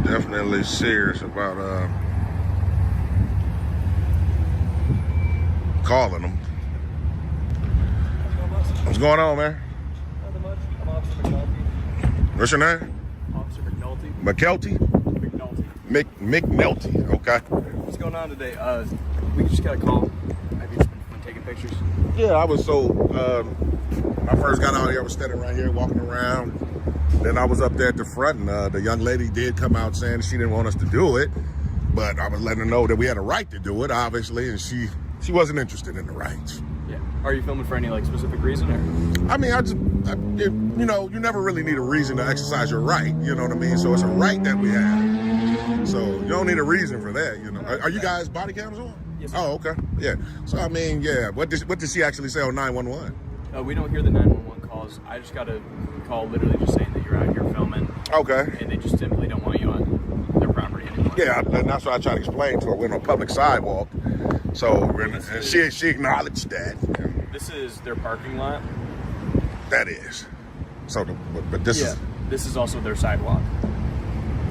Definitely serious about calling them. What's going on, man? Nothing much. I'm Officer McNulty. What's your name? Officer McNulty. McKelty? McNulty. McNulty. Okay. What's going on today? We just got a call. Have you just been taking pictures? Yeah, I was when I first got out here, I was standing right here walking around. Then I was up there at the front, and the young lady did come out saying she didn't want us to do it, but I was letting her know that we had a right to do it, obviously, and she wasn't interested in the rights. Yeah. Are you filming for any specific reason, or? I mean, you never really need a reason to exercise your right. You know what I mean? So it's a right that we have. So you don't need a reason for that. You know. Are you guys body cams on? Yes, sir. Oh, okay. Yeah. So I mean, yeah. What did she actually say on 911? We don't hear the 911 calls. I just got a call literally just saying that you're out here filming. Okay. And they just simply don't want you on their property anymore. Yeah, and that's what I try to explain to her. We're on a public sidewalk. So, and she acknowledged that. This is their parking lot. That is. So, but this is. This is also their sidewalk.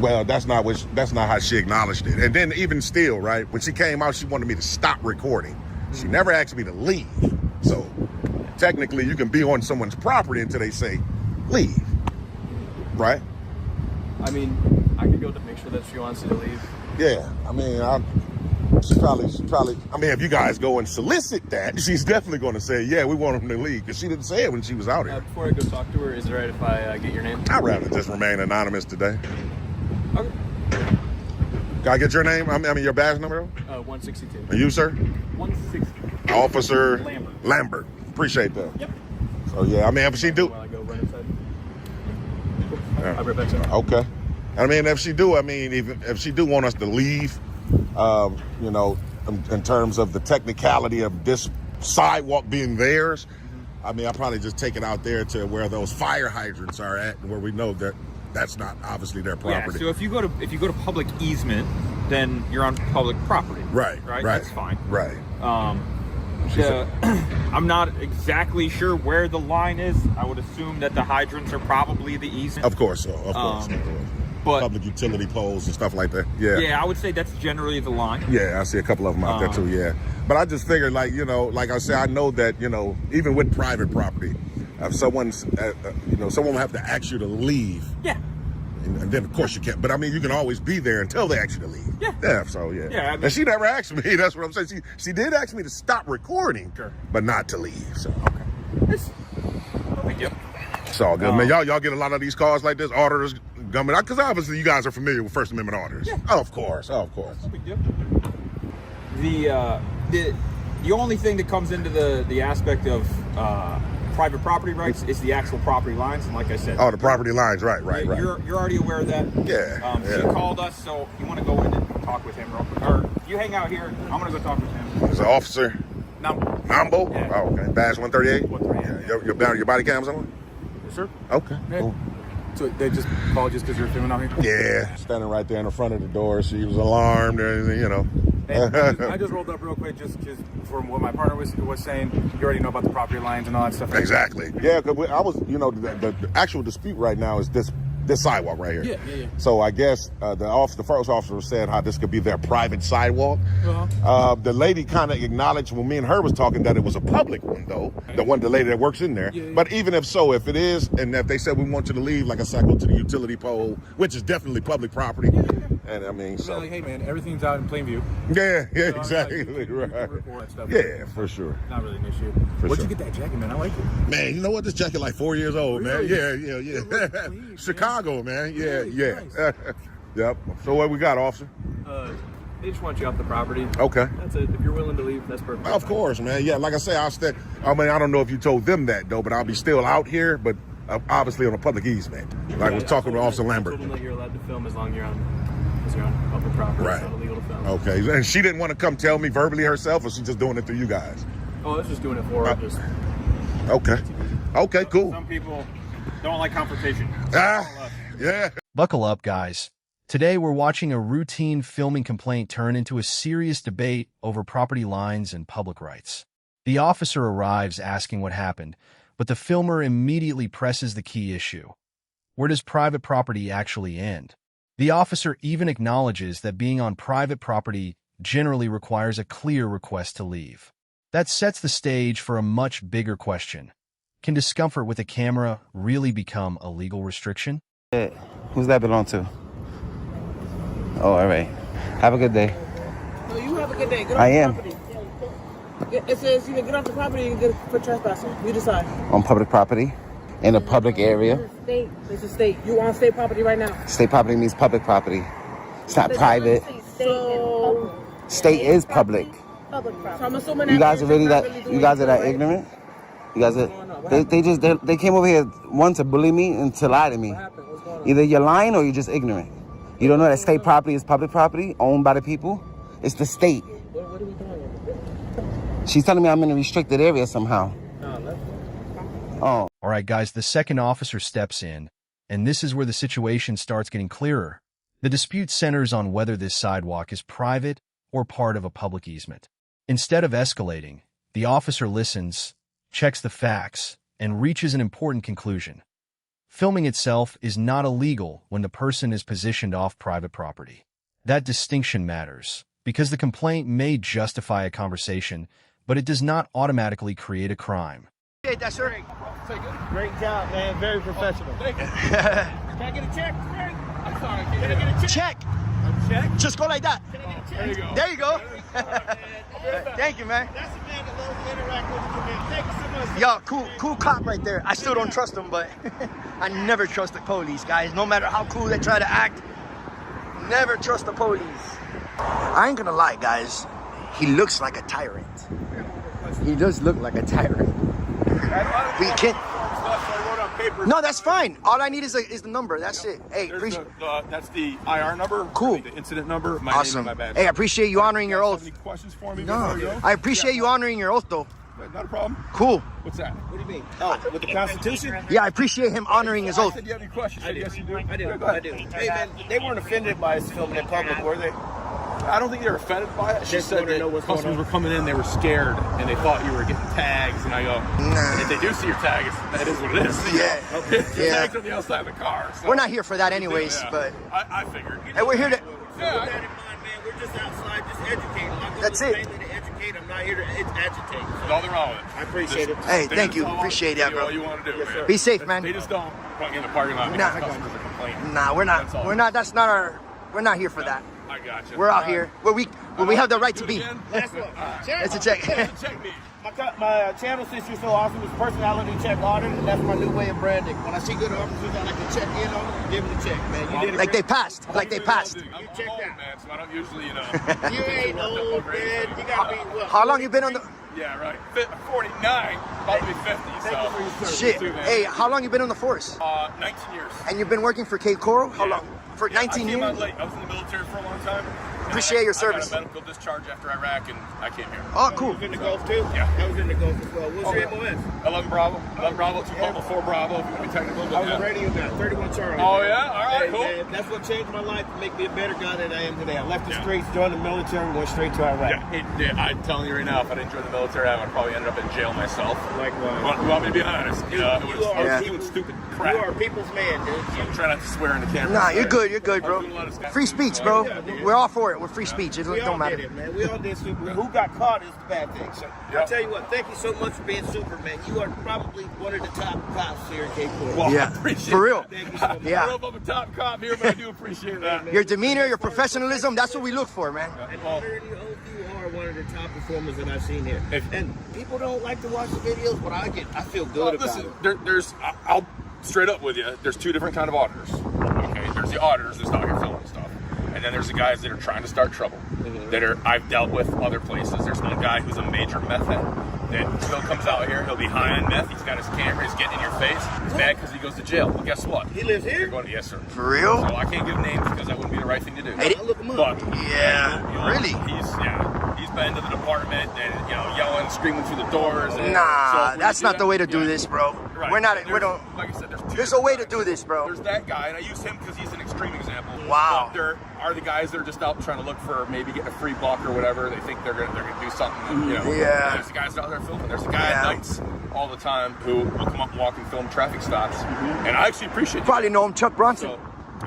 Well, that's not how she acknowledged it. And then even still, right, when she came out, she wanted me to stop recording. She never asked me to leave. So technically, you can be on someone's property until they say leave, right? I mean, I could go to make sure that she wants you to leave. Yeah, I mean, she probably. I mean, if you guys go and solicit that, she's definitely going to say, yeah, we want him to leave, because she didn't say it when she was out here. Before I go talk to her, is it right if I get your name? I'd rather just remain anonymous today. Okay. Can I get your name? I mean, your badge number? 162. And you, sir? 160. Officer Lambert. Appreciate that. Yep. So yeah, I mean, if she do. While I go run inside. Cool. Yeah. I'll be right back, sir. Okay. I mean, if she do, even if she do want us to leave, in terms of the technicality of this sidewalk being theirs, I mean, I'll probably just take it out there to where those fire hydrants are at, where we know that that's not obviously their property. Yeah, so if you go to public easement, then you're on public property. Right. That's fine. Right. I'm not exactly sure where the line is. I would assume that the hydrants are probably the easement. Of course, of course. But public utility poles and stuff like that. Yeah. Yeah, I would say that's generally the line. Yeah, I see a couple of them out there too. Yeah, but I just figured, like I said, I know that even with private property, if someone will have to ask you to leave. Yeah. And then of course you can't. But I mean, you can always be there until they ask you to leave. Yeah. Yeah. So yeah. Yeah. I mean, and she never asked me. That's what I'm saying. She did ask me to stop recording, sure, but not to leave. So okay. It's no big deal. It's all good, man. Y'all get a lot of these calls like this, auditors coming out, because obviously you guys are familiar with First Amendment auditors. Yeah. Of course. No big deal. The only thing that comes into the aspect of private property rights is the actual property lines, and like I said, the property lines, right. You're already aware of that. Yeah. She called us, so you want to go in and talk with him real quick, or you hang out here. I'm gonna go talk with him. Is an officer? Nambo? Yeah. Oh, okay. Badge 138? 138. Yeah. Your body cam's on? Yes, sir. Okay. Yeah. Cool. So they just called just because you're filming out here? Yeah. Standing right there in the front of the door. She was alarmed or anything, I just rolled up real quick just from what my partner was saying. You already know about the property lines and all that stuff. Exactly. Yeah, because I was, the actual dispute right now is this sidewalk right here. Yeah. So I guess the first officer said how this could be their private sidewalk. The lady kind of acknowledged when me and her was talking that it was a public one, though. The lady that works in there. Yeah. But even if so, if it is, and if they said we want you to leave, like I said, go to the utility pole, which is definitely public property. Yeah. And I mean, so. Like, hey man, everything's out in plain view. Yeah, So exactly. you can Right. record that stuff. Yeah, for sure. Not really an issue. For Where'd sure. you get that jacket, man? I like it. Man, you know what? This jacket like 4 years old, Really? man. Yeah. Clean, Chicago, man. Yeah. Nice. Yep. So what we got, officer? They just want you off the property. Okay. That's it. If you're willing to leave, that's perfect. Of course, man. Yeah, like I say, I don't know if you told them that, though, but I'll be still out here, but obviously on a public easement. Like I was talking to Officer Lambert. I told them that you're allowed to film as long as you're on public property. Right. It's not illegal to film. Okay. And she didn't want to come tell me verbally herself, or she's just doing it through you guys? Oh, I was just doing it for her. Just Okay. Okay, cool. Some people don't like confrontation. Yeah. Buckle up, guys. Today, we're watching a routine filming complaint turn into a serious debate over property lines and public rights. The officer arrives asking what happened, but the filmer immediately presses the key issue. Where does private property actually end? The officer even acknowledges that being on private property generally requires a clear request to leave. That sets the stage for a much bigger question. Can discomfort with a camera really become a legal restriction? Who's that belong to? Oh, all right. Have a good day. No, you have a good day. Get off I the am. property. It says you can get off the property and get for trespassing. You decide. On public property, in a public area. State. It's a state. You on state property right now. State property means public property. It's not private. So, State is public. so I'm assuming You guys are really you're not that. doing You guys are that anything, right? ignorant. You guys are. They came over here one to bully me and to lie to me. What happened? What's going on? Either you're lying or you're just ignorant. You don't know that state property is public property owned by the people. It's the state. What are we doing? She's telling me I'm in a restricted area somehow. No, that's Oh. All right, guys, the second officer steps in, and this is where the situation starts getting clearer. The dispute centers on whether this sidewalk is private or part of a public easement. Instead of escalating, the officer listens, checks the facts, and reaches an important conclusion. Filming itself is not illegal when the person is positioned off private property. That distinction matters, because the complaint may justify a conversation, but it does not automatically create a crime. Appreciate that, sir. great job, man. Very professional. Thank you. Can I get a check? I'm sorry. Can I get a check? Check. A check? Just go like that. Can I get a check? There you go. Thank you, man. That's the man that loves to interact with you, man. Thank you so much. Yo, cool cop right there. I still don't trust him, but I never trust the police, guys. No matter how cool they try to act, never trust the police. I ain't gonna lie, guys. He looks like a tyrant. He does look like a tyrant. We can't. No, that's fine. All I need is the number. That's it. Hey, That's the IR number. Cool. The incident number. My awesome. name and my badge. Hey, I appreciate you honoring your oath. Any questions for me? No, before I go? I appreciate you honoring your oath, though. Not a problem. Cool. What's that? What do you mean? Oh, with the Constitution? Yeah, I appreciate him honoring his I oath. said you have any questions? I guess you do. I do. Yeah, go ahead. I do. Hey, man, they weren't offended by us filming in public, were they? I don't think they were offended by it. She Just said wanna that know what's going customers on. were coming in, they were scared, and they thought you were getting tags. And I go, Nah. if they do see your tag, that is what it is. Yeah. The Yeah. tags on the outside of the car. So. We're not here for that anyways, Yeah. but I figured. hey, we're here to. Yeah, With that in mind, man, we're just outside, just educating. I'm That's going it. to educate. I'm not here to agitate. There's nothing wrong with it. I appreciate it. Hey, They thank just you. don't want Appreciate to that, do bro. all you want to do, man. Be safe, man. They just don't want you in the parking lot Nah. because customers are complaining. Nah, we're That's all. not. We're not. That's not our. We're not here for that. I got you. We're out here where we have the right to be. Last one. It's a check. Check me. My channel, since you're so awesome, is personality check audit, and that's my new way of branding. When I see good officers, I like to check in on them, give them a check, man. You did it Like they great. passed. Like they passed. I'm checked old, out. man, so I don't usually, You ain't old, man. You gotta be what? How long you been on the? Yeah, right. 49, about to be 50. Thank you for your service. Shit. too, man. Hey, how long you been on the force? 19 years. And you've been working for Cape Coral? How Yeah. long? For Yeah, 19 I came out years? late. I was in the military for a long time. And Appreciate your I service. got a medical discharge after Iraq, and I came here. Oh, You cool. was in the Gulf too? Yeah. I was in the Gulf as well. What's your MOS? 11 Bravo, 2 Papa, 4 Bravo, if you want to be technical. I But was yeah. a radio guy, 31 Charlie. Oh, man. yeah? All right, Hey, cool. man, that's what changed my life to make me a better guy than I am today. I left the Yeah. streets, joined the military, and went straight to Iraq. I'm telling you right now, if I didn't join the military, I would probably ended up in jail myself. Likewise. You want me to be honest? Dude, I you was are- doing stupid crap. You are a people's man, dude. I'm trying not to swear in the camera. Nah, you're good. You're good, bro. I was doing a lot of stuff. Free speech, bro. We're all for it. We're free speech. It We all don't matter. did it, man. We all did super. Who got caught is the bad thing. So Yep. I'll tell you what, thank you so much for being Superman. You are probably one of the top cops here in Cape Coral. Well, Yeah, I appreciate for real. that. Thank you so much. I Yeah. don't know if I'm a top cop here, but I do appreciate that. Your demeanor, your professionalism, that's what we look for, man. And Well, under any oath, you are one of the top performers that I've seen here. If- And people don't like to watch the videos, but I feel good well, about listen, it. there's I'll straight up with you. There's 2 different kind of auditors. Okay, there's the auditors that's out here filming stuff, and then there's the guys that are trying to start trouble. I've dealt with other places. There's one guy who's a major meth head that still comes out here. He'll be high on meth. He's got his camera. He's getting in your face. It's bad because he goes to jail. Well, guess what? He lives You're here? going to, yes, sir. For real? So I can't give names because that wouldn't be the right thing to do. Hey, I'll look him up. But Yeah, really? He's been to the department and yelling, screaming through the doors. And Nah, so when that's you see not the that- way to do yeah. this, bro. Right. We're not. We There's- don't. Like I said, there's There's two a way to different do this, bro. There's that guy, and I use him because he's an extreme example. Wow. But there are the guys that are just out trying to look for maybe getting a free buck or whatever. They think they're gonna do something. Yeah. There's the guys out there filming. There's the guy Yeah. at nights all the time who will come up and walk and film traffic stops, and I actually appreciate that. Probably know him, Chuck Bronson. So,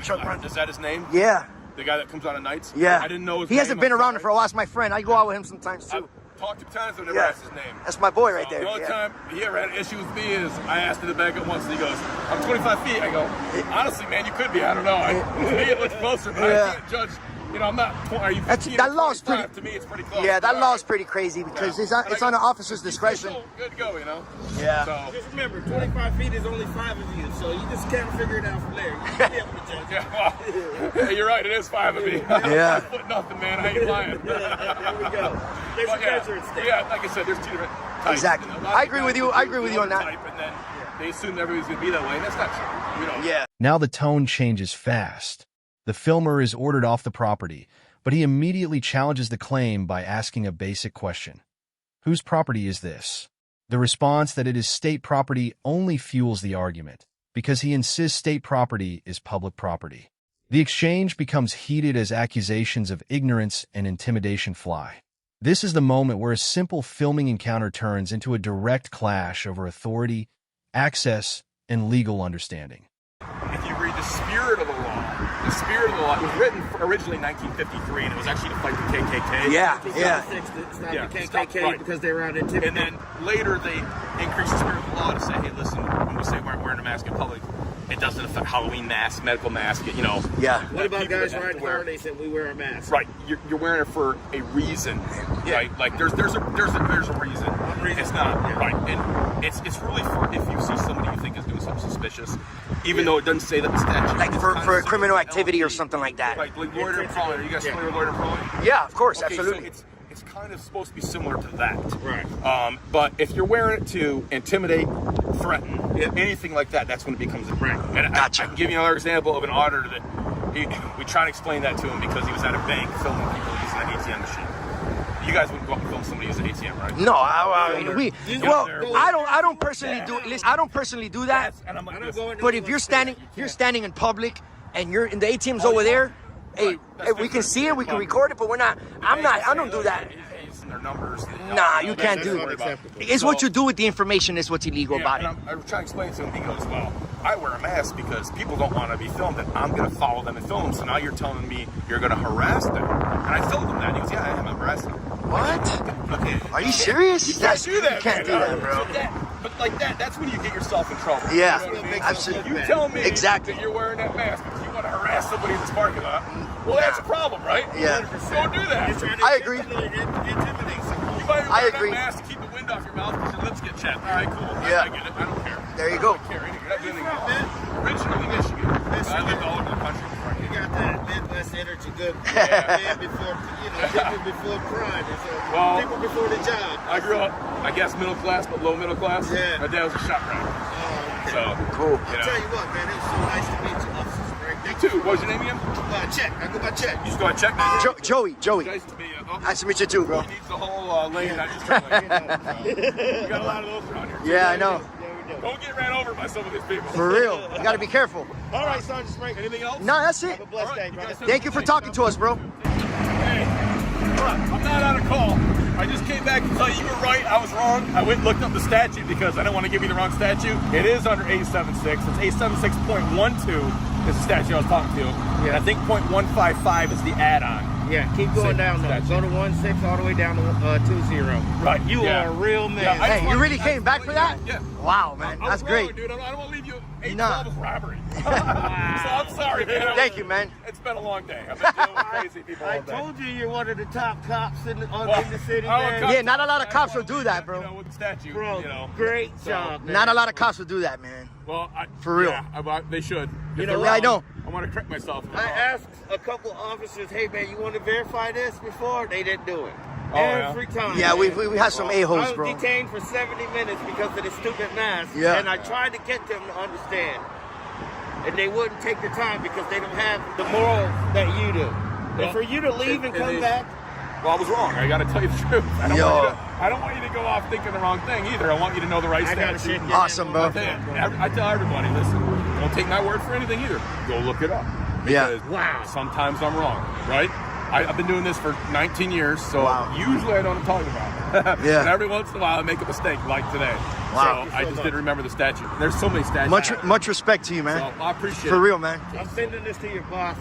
Chuck Brown. Is that his name? Yeah. The guy that comes on at nights? Yeah. I didn't know his He name. hasn't been I'm around sorry. for a while. It's my friend. I go out with him sometimes too. I've talked to times, I've never Yeah. asked his name. That's my boy right there. The only Yeah. time he ever had an issue with me is I asked him to back up once, and he goes, "I'm 25 feet." I go, "Honestly, man, you could be. I don't know. To me, it looks closer, but Yeah. I can't judge. You know, I'm not. Are you 15 That or law's 25? pretty. To me, it's pretty close. Yeah, that All law's right. pretty crazy because Yeah. it's on the officer's discretion. Good to go, you know. Yeah. So, Just remember, 25 feet is only 5 of you, so you just can't figure it out from there. You should be able to judge. yeah, well, yeah, you're right. It is 5 of me. Yeah. 5 foot nothing, man. I ain't lying. There we go. There's But a measure at stake. yeah, like I said, there's 2 different types. Exactly. You know, a lot I of agree guys with you. will I do agree with the you on other that. type, and then they assume everybody's going to be that way, and that's not true. You know. Yeah. Now the tone changes fast. The filmer is ordered off the property, but he immediately challenges the claim by asking a basic question. Whose property is this? The response that it is state property only fuels the argument, because he insists state property is public property. The exchange becomes heated as accusations of ignorance and intimidation fly. This is the moment where a simple filming encounter turns into a direct clash over authority, access, and legal understanding. If you read the spirit of the law, it was written originally in 1953, and it was actually to fight the KKK. Yeah. Yeah. Stop Yeah, the KKK stop, right. because they were out intimidating. And then later they increased the spirit of the law to say, hey, listen, when we say we're wearing a mask in public, it doesn't affect Halloween masks, medical masks, you know. Yeah. What about People guys that have riding to wear- Harleys and we wear a mask? Right, you're wearing it for a reason, right? Like there's a reason. It's not right, and it's really for if you see somebody you think is doing something suspicious, even though it doesn't say that in the statute. Like it's for kind a of criminal similar to activity or LD. something like that. Right, like loiter and prowling. Are you guys familiar with loiter and prowling? Yeah, of course, Okay, absolutely. So it's kind of supposed to be similar to that. Right. But if you're wearing it to intimidate, threaten, anything like that, that's when it becomes a brand. And Gotcha. I can give you another example of an auditor that we try to explain that to him because he was at a bank filming people using an ATM machine. You guys wouldn't go out and film somebody using an ATM, right? No, I mean, Well, I don't personally do. Listen, I don't personally do that. And I'm like, I don't listen, go into But if you're standing in public and you're in the ATM's over there, hey, we can see it, we can record it, but we're not. I don't do that. Their numbers. Nah, you can't do That's that. unacceptable. It's what you do with the information is what's illegal Yeah, about and it. I'm trying to explain to him. He goes, well, I wear a mask because people don't want to be filmed, and I'm going to follow them and film them. So now you're telling me you're going to harass them. And I told him that. He goes, yeah, I am harassing them. What? Okay. Are you serious? You can't do that. You can't do man. that, bro. But like that's when you get yourself in trouble. Yeah, You know what I mean? absolutely. You tell me Exactly. that you're wearing that mask because you want to harass somebody in this parking lot. Well, that's a problem, right? Yeah. Don't do that. You're trying to I agree. intimidate someone. You might be I wearing agree. that mask to keep the wind off your mouth because your lips get chapped. All right, cool. Yeah. I get it. I don't care. There you go. I don't care. You're not doing Where you from, anything. Originally Michigan. I lived all over the country before I You came here. got that Midwest energy, good man before, people before pride, Well, people before the job. I grew up, I guess, middle class, but low middle class. Yeah. My dad was a shop rat. So, Cool. you I'll tell know. you what, man, it was so nice to meet you, Officer Sprague. You too. What was your name again? Check. I go by Check. You just go and check that. Joey. Nice to meet you. Oh, Nice to meet you too, bro. he needs the whole lane, not just one lane. So, we got a lot of those around here. Yeah, I know. Don't get ran over by some of these people. For real. You gotta be careful. All right, Sergeant Sprague. Anything else? No, that's it. Have a blessed day, brother. Thank you for talking to us, bro. Hey, I'm not on a call. I just came back to tell you were right, I was wrong. I went and looked up the statute because I didn't want to give you the wrong statute. It is under 876. It's 876.12 is the statute I was talking to. And I think .155 is the add-on. Yeah, keep going Same down though. statute. Go to 16 all the way down to 20. Right. You Yeah. are a real man. Yeah, I just Hey, you wanted- really came back for that? Yeah. Wow, man. I was That's great. wrong, dude. I don't want to leave you 812 Nah. with robbery. So I'm sorry, man. Thank you, man. It's been a long day. I've been dealing with crazy people all I day. told you you're one of the top cops in the city, I'm a man. cop. Yeah, not a lot of I cops don't will wanna do that, leave bro. You know, with the statute, Bro, you know. great So, job, man. Not a lot of cops will do that, man. Well, For real. Yeah, they should. You If know they're what? I wrong, know. I want to correct myself. if I they're wrong. asked a couple officers, hey man, you want to verify this before? They didn't do it. Oh, yeah? Every time. Yeah, we man. had some I a-holes, was bro. detained for 70 minutes because of the stupid mask. Yeah. And I tried to get them to understand. And they wouldn't take the time because they don't have the morals that you do. Well, and for you to leave and come they- back, Well, I was wrong. I got to tell you the truth. I don't, Yo. want you to go off thinking the wrong thing either. I want you to know the right I gotta statute. shake your Awesome, hand. bro. I tell everybody, listen, don't take my word for anything either. Go look it up. Yeah. Because Wow. sometimes I'm wrong, right? I've been doing this for 19 years, so Wow. usually I know what I'm talking about. Yeah. And every once in a while I make a mistake, like today. Wow. So I just didn't remember the statute. There's so many statutes. Much respect to you, man. So I appreciate it. For real, man. I'm sending this to your boss.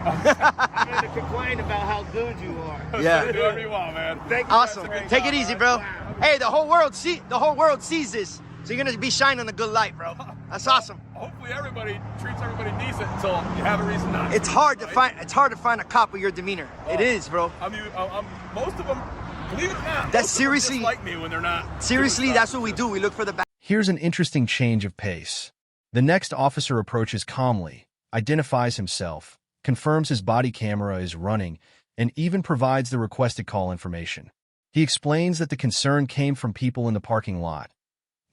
I'm going to complain about how good you are. Yeah. Do whatever you want, man. Thank you. Awesome. That's a great Take job, it easy, man. bro. Hey, the whole world sees this. So you're gonna be shining a good light, bro. That's awesome. Hopefully everybody treats everybody decent until you have a reason not to. It's hard to right? find a cop with your demeanor. It is, bro. I'm most of them, believe it or not, That's most of them seriously- just like me when they're not. Seriously, doing that's stuff. what we do. We look for the back. Here's an interesting change of pace. The next officer approaches calmly, identifies himself, confirms his body camera is running, and even provides the requested call information. He explains that the concern came from people in the parking lot,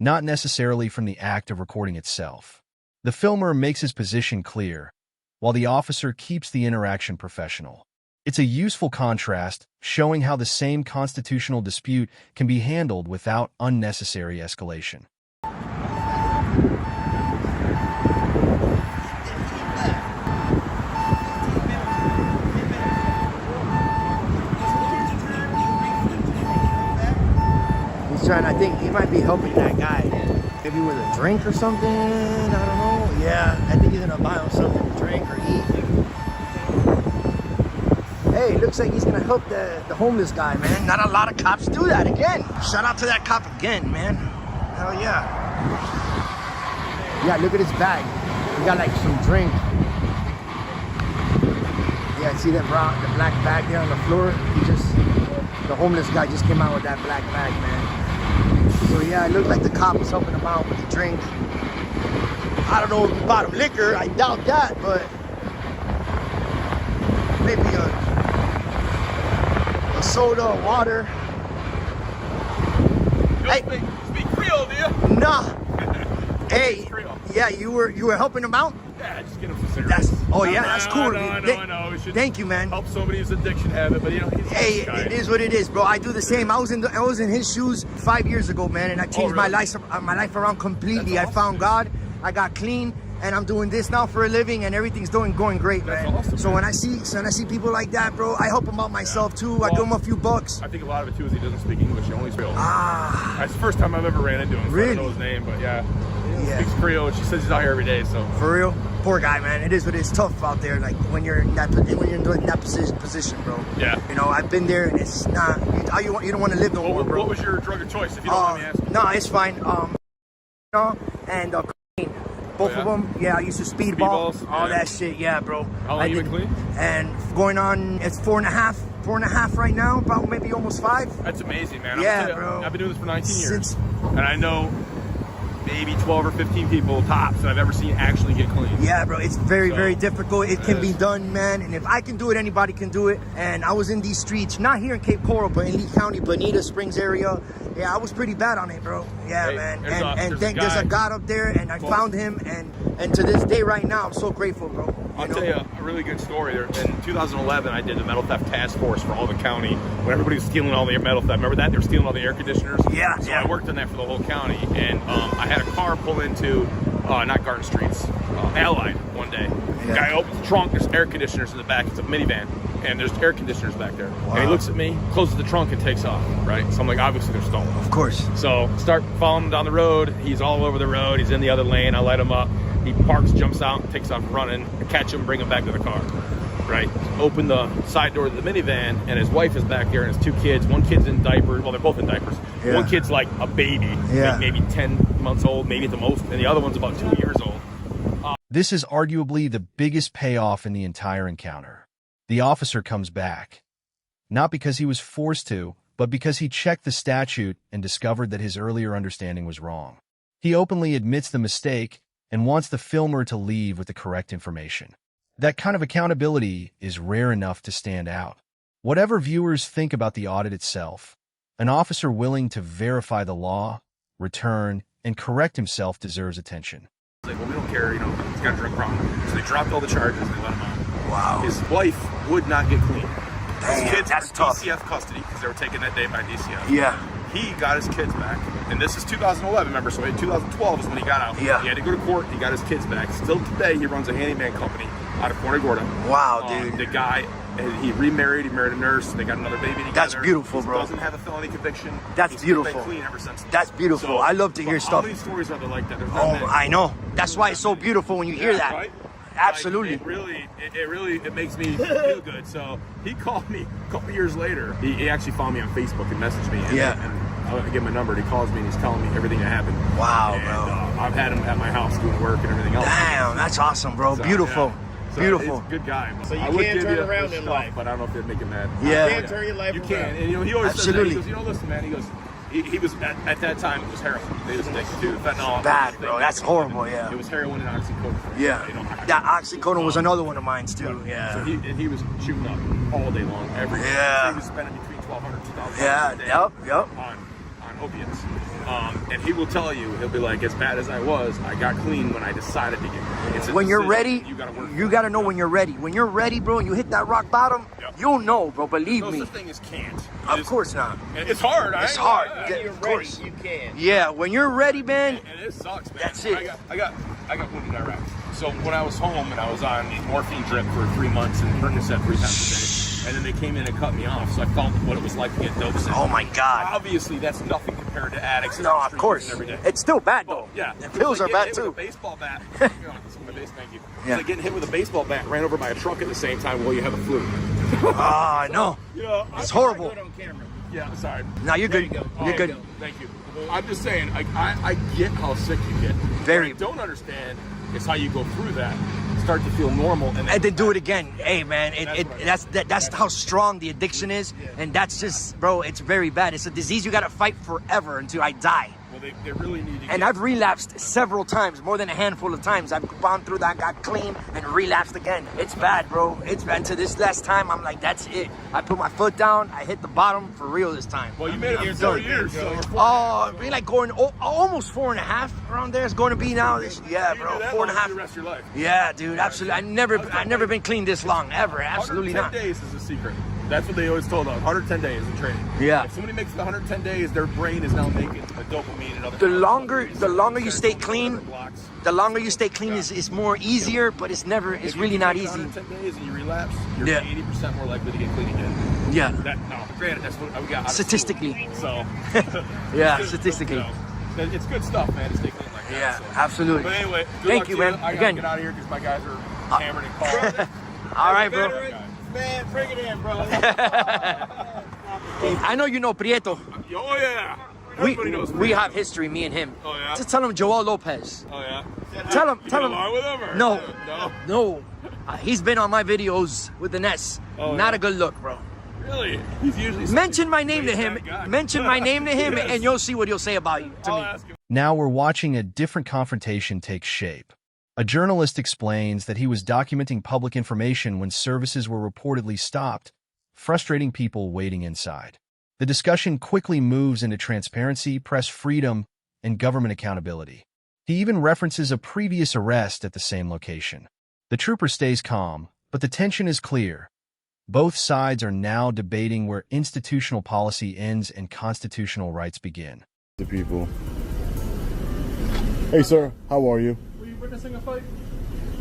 not necessarily from the act of recording itself. The filmer makes his position clear, while the officer keeps the interaction professional. It's a useful contrast, showing how the same constitutional dispute can be handled without unnecessary escalation. I think he might be helping that guy. Maybe with a drink or something. I don't know. Yeah, I think he's gonna buy him something to drink or eat. Hey, looks like he's gonna help the homeless guy, man. Not a lot of cops do that again. Shout out to that cop again, man. Hell yeah. Yeah, look at his bag. He got like some drink. Yeah, see that the black bag there on the floor? The homeless guy just came out with that black bag, man. So yeah, it looked like the cop was helping him out with the drink. I don't know if he bought him liquor, I doubt that, but maybe a soda, or water. You don't speak Creole, do you? Nah. Hey, Creole. yeah, you were helping him out? Yeah, just get him some cigarettes. That's cool. I know. We should Thank you, man. help somebody's addiction habit, but you know, he's Hey, a guy. it is what it is, bro. I do the same. I was in his shoes 5 years ago, man, and I changed my life around completely. That's awesome, I found God. I got clean, and I'm doing this now for a living, and everything's going great, That's man. awesome, So man. when I see people like that, bro, I help them out myself too. I give them a few bucks. I think a lot of it too is he doesn't speak English. He only speaks Creole. Ah, That's the first time I've ever ran into him. So I Really? don't know his name, but yeah. He Yeah. speaks Creole. She says he's out here every day, so. for real? Poor guy, man. It is what it is. Tough out there, like when you're in that position, bro. Yeah. You know, I've been there, and it's not. You don't want to live no more, bro. What was your drug of choice, if you don't mind me asking? No, it's fine. And cocaine. Both yeah? of them. Yeah, I used to speedball. Speedballs? All Yeah. that shit. Yeah, bro. How long I you been clean? And going on, it's 4.5 right now. About maybe almost 5. That's amazing, man. Yeah, I'm gonna tell you, bro. I've been doing this for 19 years. Since- And I know maybe 12 or 15 people tops that I've ever seen actually get clean. Yeah, bro, it's very, So, very difficult. It can it be is. done, man. And if I can do it, anybody can do it. And I was in these streets, not here in Cape Coral, but in Lee County, Bonita Springs area. Yeah, I was pretty bad on it, bro. Yeah, Hey, man. there's There's a a guy- God up there, and I Well- found him. And to this day, right now, I'm so grateful, bro. I'll know? tell you a really good story. In 2011, I did the metal theft task force for all the county when everybody was stealing all their metal theft. Remember that? They were stealing all the air conditioners. Yeah, So yeah. I worked on that for the whole county, and I had a car pull into not Garden Streets, Allied one day. Yeah. Guy opens the trunk. There's air conditioners in the back. It's a minivan, and there's air conditioners back there. And he Wow. looks at me, closes the trunk, and takes off. Right. So I'm like, obviously they're stolen. Of course. So start following him down the road. He's all over the road. He's in the other lane. I let him up. He parks, jumps out, takes off running. I catch him, bring him back to the car. Right. Open the side door of the minivan, and his wife is back there, and his 2 kids. One kid's in diapers. Well, they're both in diapers. Yeah. One kid's like a baby, Yeah. like maybe 10 months old, maybe at the most, and the other one's about 2 years old. This is arguably the biggest payoff in the entire encounter. The officer comes back, not because he was forced to, but because he checked the statute and discovered that his earlier understanding was wrong. He openly admits the mistake and wants the filmer to leave with the correct information. That kind of accountability is rare enough to stand out. Whatever viewers think about the audit itself, an officer willing to verify the law, return, and correct himself deserves attention. Like, well, we don't care, you know, he's got a drug problem. So they dropped all the charges and they let him out. Wow. His wife would not get clean. Damn, His kids that's were in tough. DCF custody because they were taken that day by DCF. Yeah. He got his kids back, and this is 2011, remember, so in 2012 is when he got out. Yeah. He had to go to court, he got his kids back. Still today, he runs a handyman company out of Punta Gorda. Wow, dude. The guy, he remarried. He married a nurse. They got another baby together. That's beautiful, bro. He doesn't have a felony conviction. That's He's beautiful. been clean ever since. That's beautiful. I love to hear stuff. How many stories are there like that? There's not Oh, many. I know. That's why it's so beautiful when you hear that. Right? Absolutely. Like, it makes me feel good. So he called me a couple years later. He actually found me on Facebook and messaged me. And I give him a number. And he calls me and he's telling me everything that happened. Wow, and, bro. I've had him at my house doing work and everything else. Damn, that's awesome, bro. So, beautiful. yeah. So Beautiful. He's a good guy. So you I would can give turn you around the in stuff, life. but I don't know if it'd make him mad. Yeah. You can turn your life You around. can. And he always Absolutely. says that. He goes, listen, man. He goes, he was at that time it was heroin. They was addicted to fentanyl. Bad, bro. That's horrible. Yeah. It was heroin and oxycodone. Yeah. That oxycodone was another one of mine too. Yeah. So he was shooting up all day long, every day. Yeah. He was spending between $1,200 and $2,000 Yeah. a day Yep. on opiates. And he will tell you, he'll be like, as bad as I was, I got clean when I decided to get clean. It's a When you're decision. ready, You gotta work. you gotta know when you're ready. When you're ready, bro, and you hit that rock bottom, Yep. you'll know, bro. Believe No me. such thing as can't. Of course not. It's hard. It's hard. Yeah, Yeah, When you're of ready, course. you can. Yeah, when you're ready, man. And it sucks, man. That's it. I got wounded in Iraq. So when I was home and I was on morphine drip for 3 months and Percocet 3 times a day, and then they came in and cut me off, so I felt what it was like to get dope sick. Oh my God. Obviously, that's nothing compared to addicts. and No, of street course. users every day. It's still bad though. Well, yeah. The It was pills like are bad getting hit too. with a baseball bat. This is my base, thank you. Yeah. It's like getting hit with a baseball bat ran over by a truck at the same time while you have a flu. Ah, I know. Yeah, It's horrible. Good on camera. Yeah, sorry. Now you're There good. you go. You're good. Thank you. I'm just saying, I get how sick you get. Very. What I don't understand is how you go through that, start to feel normal, and And then do it again. Hey, man, that's how strong the addiction is, and that's just, bro. It's very bad. It's a disease you gotta fight forever until I die. Well, they really need to. And I've relapsed several times, more than a handful of times. I've gone through that, got clean, and relapsed again. It's bad, bro. It's bad. To this last time, I'm like, that's it. I put my foot down. I hit the bottom for real this time. Well, you made it for 4 years, so. Oh, be like going almost 4.5 around there. It's going to be now. Yeah, You bro, do that 4.5. the rest of your life. Yeah, dude, absolutely. I've never been clean this long, ever. Absolutely 110 not. days is the secret. That's what they always told us. 110 days in training. Yeah. If somebody makes it 110 days, their brain is now making a dopamine and other. The longer you stay clean, blocks. the longer you stay clean is more easier, but it's really not easy. 110 days and you relapse, you're Yeah. 80% more likely to get clean again. Yeah. Granted, that's what we got. out of Statistically. school. So. Yeah, It's, statistically. you know, it's good stuff, man. To stay clean like that. Yeah, so. absolutely. But anyway, good Thank luck you, to man. I gotta Again. get out of here because my guys are hammered and called. All right, bro. Veteran, man, bring it in, bro. I know you know Prieto. Oh yeah. We Everybody knows. we have history, me and him. Oh, yeah? Just tell him Joel Lopez. Oh yeah. Tell him. You Tell get him. along with him or? No. No. No. He's been on my videos with the Ness. Oh, Not yeah? a good look, bro. Really? He's usually Mention my name to him. That guy. Mention my name to him, Yes. and you'll see what he'll say about you to I'll me. ask him. Now we're watching a different confrontation take shape. A journalist explains that he was documenting public information when services were reportedly stopped, frustrating people waiting inside. The discussion quickly moves into transparency, press freedom, and government accountability. He even references a previous arrest at the same location. The trooper stays calm, but the tension is clear. Both sides are now debating where institutional policy ends and constitutional rights begin. The people. Hey, sir, how are you? Were you witnessing a fight?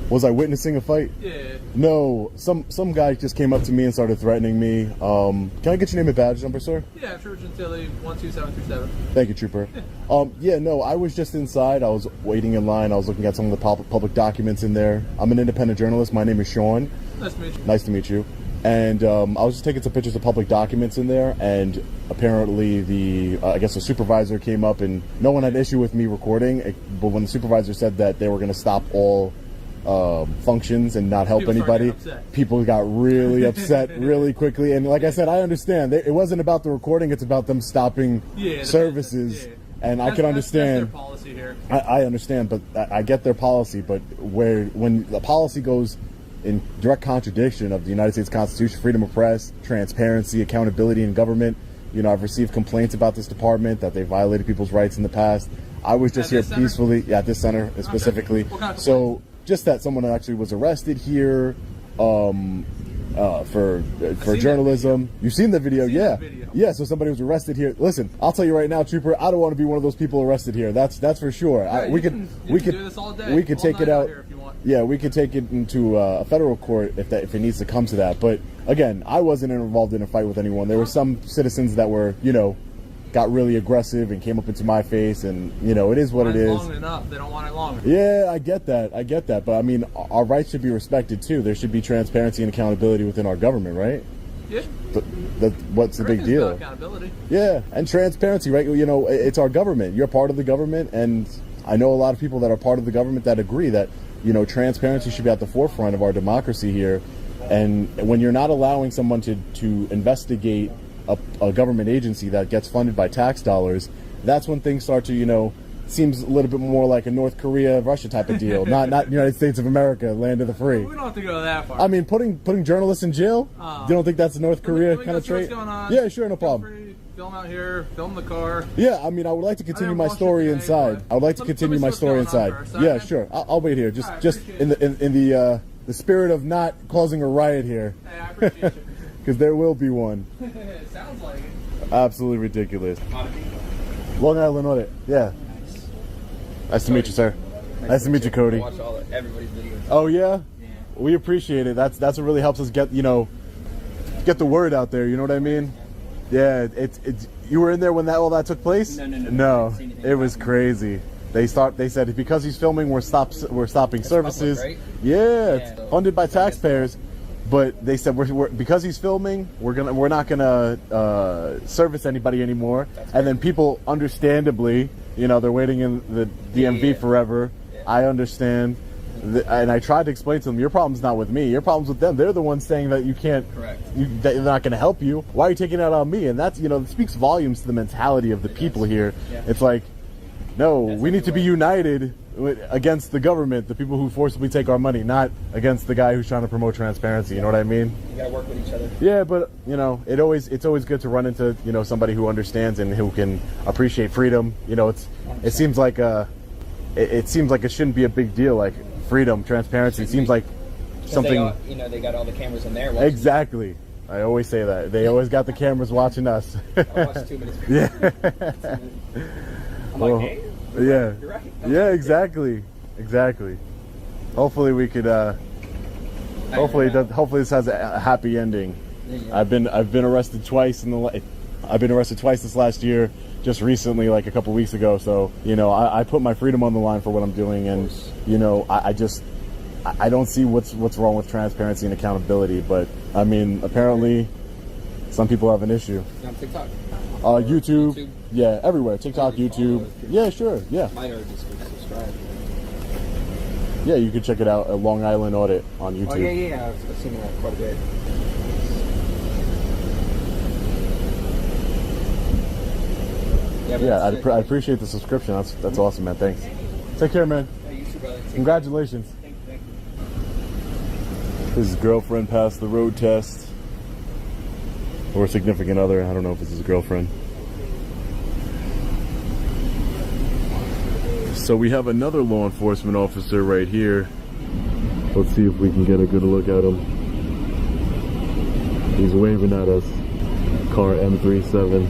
Was I witnessing a fight? Yeah. No, some guy just came up to me and started threatening me. Can I get your name and badge number, sir? Yeah, Trooper Gentili, 12737. Thank you, trooper. Yeah, no, I was just inside. I was waiting in line. I was looking at some of the public documents in there. I'm an independent journalist. My name is Sean. Nice to meet you. Nice to meet you. And I was just taking some pictures of public documents in there, and apparently I guess the supervisor came up, and no one had issue with me recording, but when the supervisor said that they were going to stop all functions and not help People started anybody, getting upset. people got really upset really quickly. And like I said, I understand. It wasn't about the recording, it's about them stopping services. Yeah. And I can understand. That's their policy here. I understand, but I get their policy, but when the policy goes in direct contradiction of the United States Constitution, freedom of press, transparency, accountability in government, I've received complaints about this department that they violated people's rights in the past. I was just here peacefully, at this center specifically. What kind of So just that someone actually was arrested here for journalism. You've seen the video, yeah. Yeah, so somebody was arrested here. Listen, I'll tell you right now, trooper, I don't want to be one of those people arrested here. That's for sure. Yeah, We you could can do this all day, we could all take it night out out. here if you want. Yeah, we could take it into a federal court if it needs to come to that. But again, I wasn't involved in a fight with anyone. There were some citizens that were, got really aggressive and came up into my face, and it is what it is. Long enough, they don't want it longer. Yeah, I get that. But I mean, our rights should be respected too. There should be transparency and accountability within our government, right? Yeah. What's the big deal? Accountability. Yeah, and transparency, right? It's our government. You're part of the government, and I know a lot of people that are part of the government that agree that transparency should be at the forefront of our democracy here. And when you're not allowing someone to investigate a government agency that gets funded by tax dollars, that's when things start to, seems a little bit more like a North Korea, Russia type of deal. not United States of America, land of the free. We don't have to go that far. I mean, putting journalists in jail, you don't think that's a North Korea kind of trait? What's going on? Yeah, sure, no problem. Film out here, film the car. Yeah, I mean, I would like to continue my story inside. I would like to continue my story inside. Yeah, sure. I'll wait here. Just in the spirit of not causing a riot here. Hey, I appreciate you. Because there will be one. It sounds like it. Absolutely ridiculous. Long Island Audit. Yeah. Nice to meet you, sir. Nice to meet you, Cody. Watch everybody's videos. Oh yeah? We appreciate it. That's what really helps us get get the word out there. You know what I mean? Yeah. It's you were in there when all that took place? No. It was crazy. They said because he's filming, we're stopping services. Public, right? Yeah, it's funded by taxpayers. But they said because he's filming, we're not gonna service anybody anymore. And then people, understandably, they're waiting in the DMV forever. Yeah. I understand, and I tried to explain to them, your problem's not with me. Your problem's with them. They're the ones saying that you can't. Correct. That they're not gonna help you. Why are you taking it out on me? And that's it speaks volumes to the mentality of the people here. Yeah. It's like, no, we need to be united against the government, the people who forcibly take our money, not against the guy who's trying to promote transparency. You know what I mean? You gotta work with each other. Yeah, but it's always good to run into somebody who understands and who can appreciate freedom. It seems like it shouldn't be a big deal. Like freedom, transparency seems like something. They got all the cameras in there. Exactly. I always say that they always got the cameras watching us. I watched 2 minutes. Yeah. I'm like, hey. Yeah. You're right. Yeah, exactly. Hopefully we could hopefully this has a happy ending. I've been arrested twice I've been arrested twice this last year, just recently, like a couple weeks ago. So, I put my freedom on the line for what I'm doing, and I don't see what's wrong with transparency and accountability, but I mean, apparently some people have an issue. On TikTok. YouTube. Yeah, everywhere. TikTok, YouTube. Yeah, sure. Yeah. Mine are just subscribed. Yeah, you can check it out at Long Island Audit on YouTube. Oh yeah. I've seen that quite a bit. Yeah, I appreciate the subscription. That's awesome, man. Thanks. Take care, man. Yeah, you too, brother. Congratulations. Thank you. His girlfriend passed the road test. Or significant other. I don't know if it's his girlfriend. So we have another law enforcement officer right here. Let's see if we can get a good look at him. He's waving at us. Car M37.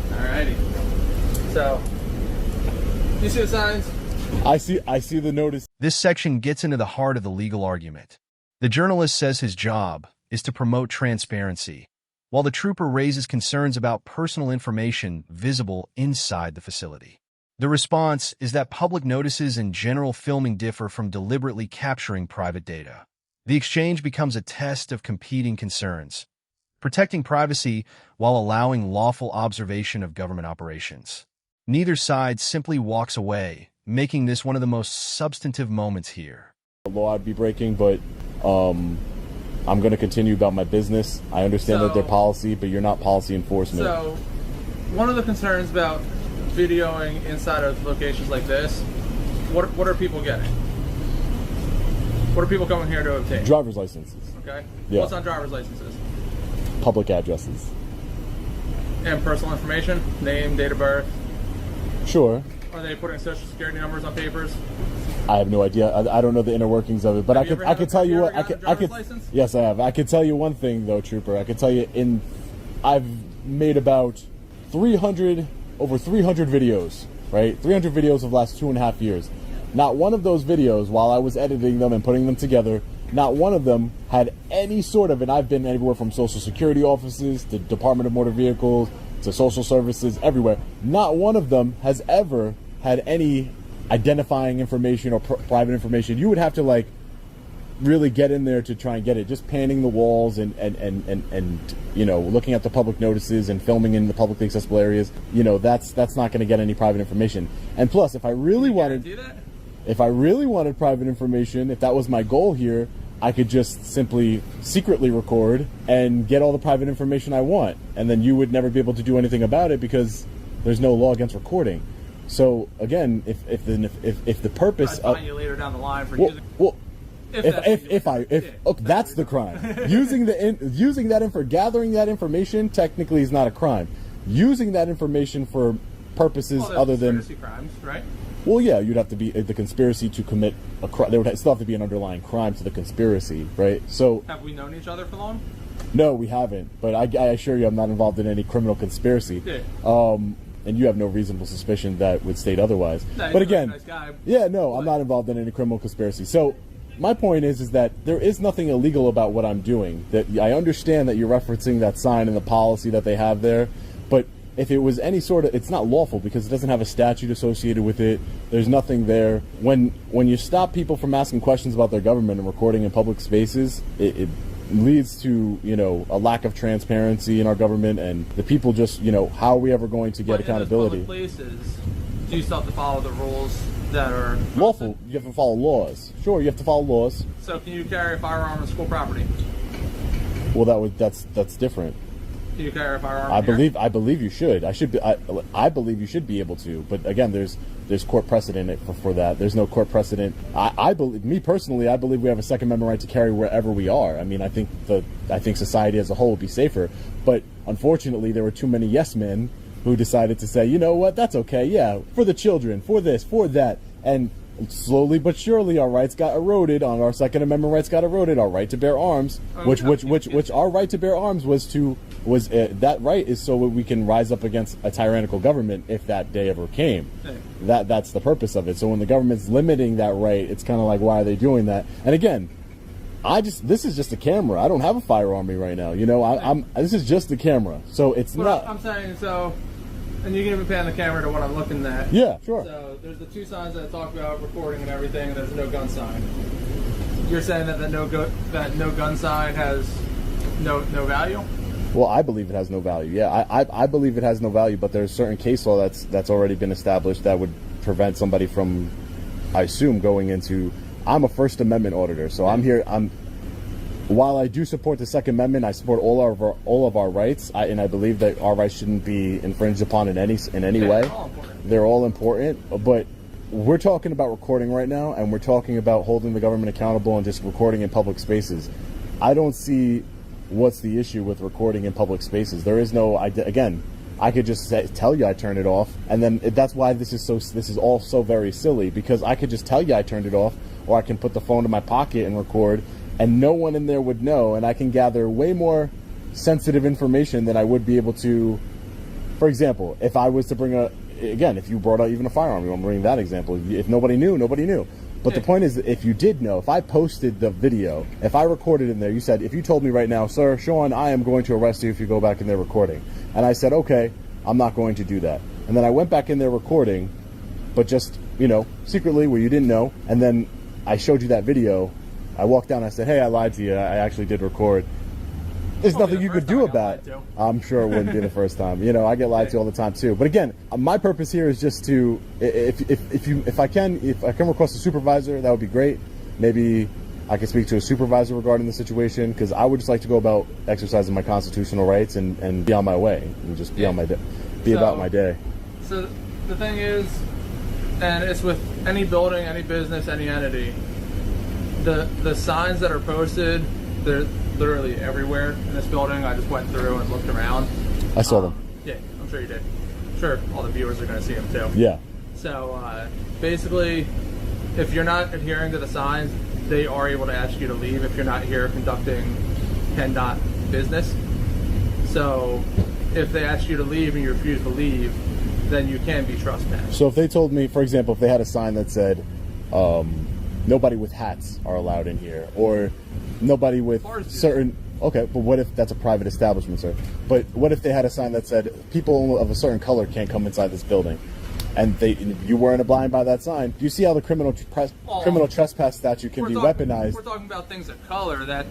Alrighty. So, you see the signs? I see the notice. This section gets into the heart of the legal argument. The journalist says his job is to promote transparency, while the trooper raises concerns about personal information visible inside the facility. The response is that public notices and general filming differ from deliberately capturing private data. The exchange becomes a test of competing concerns, protecting privacy while allowing lawful observation of government operations. Neither side simply walks away, making this one of the most substantive moments here. The law I'd be breaking, but I'm going to continue about my business. I understand that they're policy, but you're not policy enforcement. So, one of the concerns about videoing inside of locations like this, what are people getting? What are people coming here to obtain? Driver's licenses. Okay. Yeah. What's on driver's licenses? Public addresses. And personal information, name, date of birth. Sure. Are they putting social security numbers on papers? I have no idea. I don't know the inner workings of it, but I could tell you what I could. License? Yes, I have. I could tell you one thing though, Trooper. I could tell you I've made about over 300 videos, right? 300 videos of the last 2.5 years. not one of those videos, while I was editing them and putting them together, not one of them had any sort of, and I've been everywhere from Social Security offices to Department of Motor Vehicles to social services, everywhere. Not one of them has ever had any identifying information or private information. You would have to like really get in there to try and get it. Just panning the walls and you know, looking at the public notices and filming in the publicly accessible areas, you know, that's not going to get any private information. And plus, if I really wanted private information, if that was my goal here, I could just simply secretly record and get all the private information I want, and then you would never be able to do anything about it because there's no law against recording. So again, if the purpose of you later down the line for that's the crime. Gathering that information technically is not a crime. Using that information for purposes other than crimes, right? Well, yeah, you'd have to be the conspiracy to commit a crime. There would still have to be an underlying crime to the conspiracy, right? So have we known each other for long? No, we haven't. But I assure you, I'm not involved in any criminal conspiracy. Yeah. And you have no reasonable suspicion that would state otherwise. No, but again, nice guy, yeah, no, I'm not involved in any criminal conspiracy. So my point is that there is nothing illegal about what I'm doing. That I understand that you're referencing that sign and the policy that they have there, but if it was any sort of, it's not lawful because it doesn't have a statute associated with it. There's nothing there. When you stop people from asking questions about their government and recording in public spaces, it leads to, you know, a lack of transparency in our government, and the people just, you know, how are we ever going to get accountability? In those public places, do you still have to follow the rules that are lawful? You have to follow laws. Sure, you have to follow laws. So can you carry a firearm on school property? Well, that's different. Can you carry a firearm? I believe you should. I believe you should be able to. But again, there's court precedent for that. There's no court precedent. I believe we have a Second Amendment right to carry wherever we are. I mean, I think society as a whole would be safer. But unfortunately, there were too many yes men who decided to say, you know what, that's okay. Yeah, for the children, for this, for that, and slowly but surely, our rights got eroded. Our Second Amendment rights got eroded. Our right to bear arms, which our right to bear arms was that right is so we can rise up against a tyrannical government if that day ever came. That's the purpose of it. So when the government's limiting that right, it's kind of like, why are they doing that? And again, this is just a camera. I don't have a firearm on me right now. You know, this is just a camera. So it's not. I'm saying so. And you can even pan the camera to what I'm looking at. Yeah, sure. So there's the two signs that talk about recording and everything, and there's no gun sign. You're saying that no gun sign has no value? Well, I believe it has no value. Yeah, I believe it has no value, but there's certain case law that's already been established that would prevent somebody from, I assume, going into. I'm a First Amendment auditor, so I'm here. While I do support the Second Amendment, I support all of our rights, and I believe that our rights shouldn't be infringed upon in any way. They're all important, but we're talking about recording right now, and we're talking about holding the government accountable and just recording in public spaces. I don't see what's the issue with recording in public spaces. There is no. Again, I could just tell you I turned it off, and then that's why this is all so very silly, because I could just tell you I turned it off, or I can put the phone in my pocket and record. And no one in there would know, and I can gather way more sensitive information than I would be able to. For example, if I was to bring if you brought out even a firearm, you want to bring that example. If nobody knew, nobody knew. But the point is, that if you did know, if I posted the video, if I recorded in there, you said, if you told me right now, sir, Sean, I am going to arrest you if you go back in there recording. And I said, okay, I'm not going to do that. And then I went back in there recording, but just, you know, secretly where you didn't know. And then I showed you that video. I walked down and I said, hey, I lied to you. I actually did record. There's nothing you could do about it. I'm sure it wouldn't be the first time. You know, I get lied to all the time too. But again, my purpose here is just to, if I can request a supervisor, that would be great. Maybe I can speak to a supervisor regarding the situation, because I would just like to go about exercising my constitutional rights and be on my way and just be on my day, about my day. So the thing is, and it's with any building, any business, any entity. The signs that are posted, they're literally everywhere in this building. I just went through and looked around. I saw them. Yeah, I'm sure you did. I'm sure all the viewers are going to see them too. Yeah. So basically, if you're not adhering to the signs, they are able to ask you to leave if you're not here conducting PennDOT business. So if they ask you to leave and you refuse to leave, then you can be trespassed. So if they told me, for example, if they had a sign that said, nobody with hats are allowed in here, or nobody with certain. Okay, but what if that's a private establishment, sir? But what if they had a sign that said people of a certain color can't come inside this building, and you weren't abiding by that sign? Do you see how the criminal trespass statute can be weaponized? We're talking about things of color that.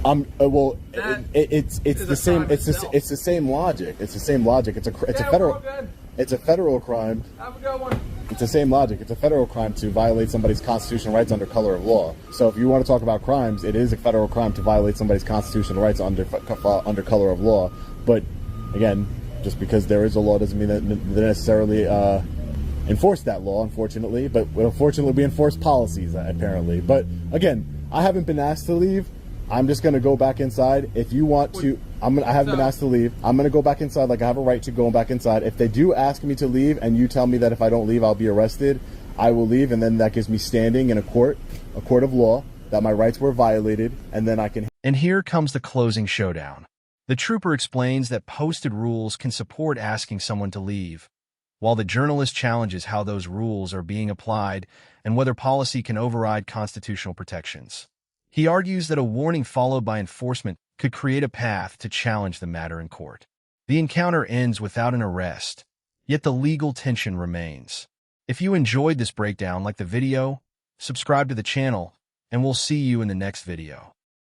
It's the same. It's the same logic. It's the same logic. It's a federal crime. Have a good one. It's the same logic. It's a federal crime to violate somebody's constitutional rights under color of law. So if you want to talk about crimes, it is a federal crime to violate somebody's constitutional rights under color of law. But again, just because there is a law doesn't mean that they necessarily enforce that law, unfortunately. But unfortunately, we enforce policies, apparently. But again, I haven't been asked to leave. I'm just going to go back inside. If you want to, I haven't been asked to leave. I'm going to go back inside like I have a right to go back inside. If they do ask me to leave and you tell me that if I don't leave, I'll be arrested, I will leave. And then that gives me standing in a court of law, that my rights were violated. And then I can. And here comes the closing showdown. The trooper explains that posted rules can support asking someone to leave, while the journalist challenges how those rules are being applied and whether policy can override constitutional protections. He argues that a warning followed by enforcement could create a path to challenge the matter in court. The encounter ends without an arrest, yet the legal tension remains. If you enjoyed this breakdown, like the video, subscribe to the channel, and we'll see you in the next video.